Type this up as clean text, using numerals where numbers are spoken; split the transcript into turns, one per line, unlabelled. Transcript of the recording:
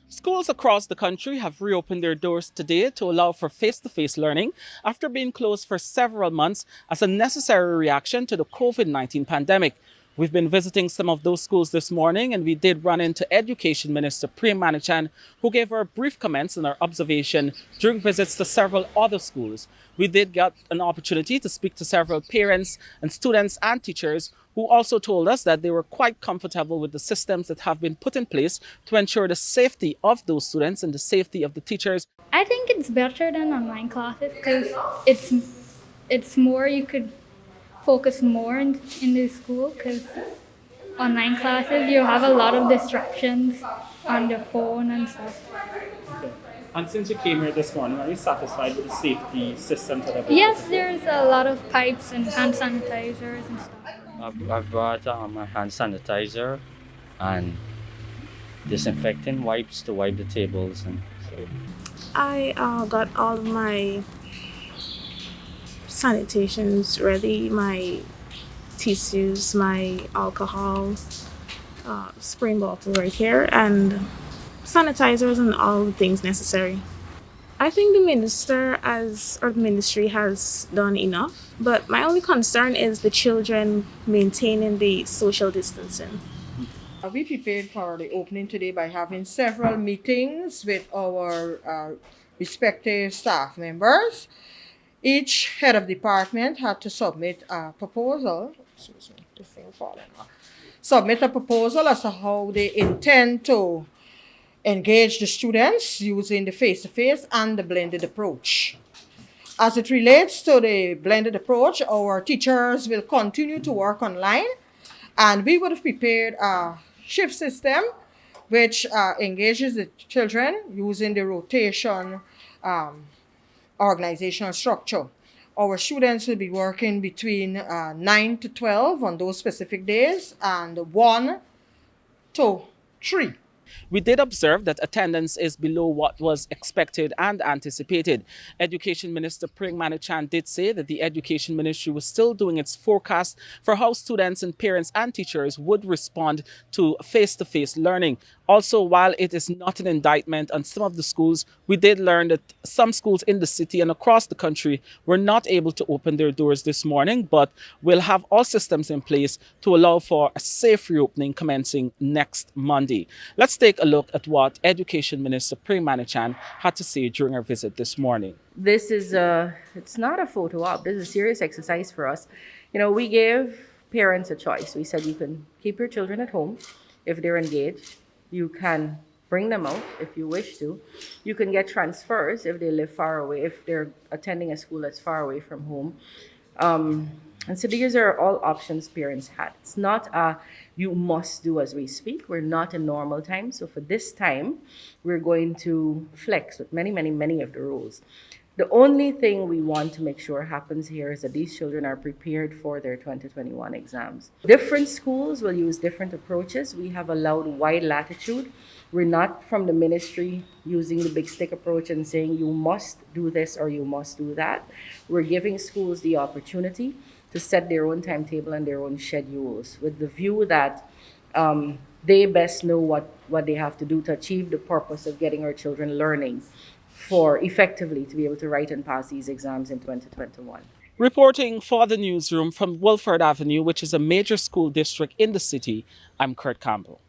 Schools across the country have reopened their doors today to allow for face-to-face learning after being closed for several months as a necessary reaction to the COVID-19 pandemic. We've been visiting some of those schools this morning and we did run into Education Minister Prem Manichan, who gave her brief comments on her observation during visits to several other schools. We did get an opportunity to speak to several parents and students and teachers who also told us that they were quite comfortable with the systems that have been put in place to ensure the safety of those students and the safety of the teachers.
I think it's better than online classes because it's more you could focus more in the school because online classes you have a lot of distractions on the phone and stuff.
Okay. And since you came here this morning, are you satisfied with the safety systems that have been
Yes,
put in place?
there's a lot of pipes and hand sanitizers and stuff.
I've brought a hand sanitizer and disinfecting wipes to wipe the tables and so.
I got all of my sanitations ready, my tissues, my alcohol, spring bottle right here, and sanitizers and all the things necessary. I think the ministry has done enough, but my only concern is the children maintaining the social distancing.
We prepared for the opening today by having several meetings with our respective staff members. Each head of department had to submit a proposal. Submit a proposal as to how they intend to engage the students using the face-to-face and the blended approach. As it relates to the blended approach, our teachers will continue to work online, and we would have prepared a shift system which engages the children using the rotation organizational structure. Our students will be working between 9 to 12 on those specific days and 1 to 3.
We did observe that attendance is below what was expected and anticipated. Education Minister Prem Manichan did say that the Education Ministry was still doing its forecast for how students and parents and teachers would respond to face-to-face learning. Also, while it is not an indictment on some of the schools, we did learn that some schools in the city and across the country were not able to open their doors this morning, but will have all systems in place to allow for a safe reopening commencing next Monday. Let's take a look at what Education Minister Prem Manichan had to say during her visit this morning.
This is it's not a photo op. This is a serious exercise for us. We gave parents a choice. We said you can keep your children at home if they're engaged. You can bring them out if you wish to. You can get transfers if they live far away, if they're attending a school that's far away from home. And so these are all options parents had. It's not a you must do as we speak. We're not in normal time. So for this time, we're going to flex with many of the rules. The only thing we want to make sure happens here is that these children are prepared for their 2021 exams. Different schools will use different approaches. We have allowed wide latitude. We're not from the ministry using the big stick approach and saying you must do this or you must do that. We're giving schools the opportunity to set their own timetable and their own schedules with the view that they best know what they have to do to achieve the purpose of getting our children learning for effectively to be able to write and pass these exams in 2021.
Reporting for the newsroom from Wilford Avenue, which is a major school district in the city, I'm Kurt Campbell.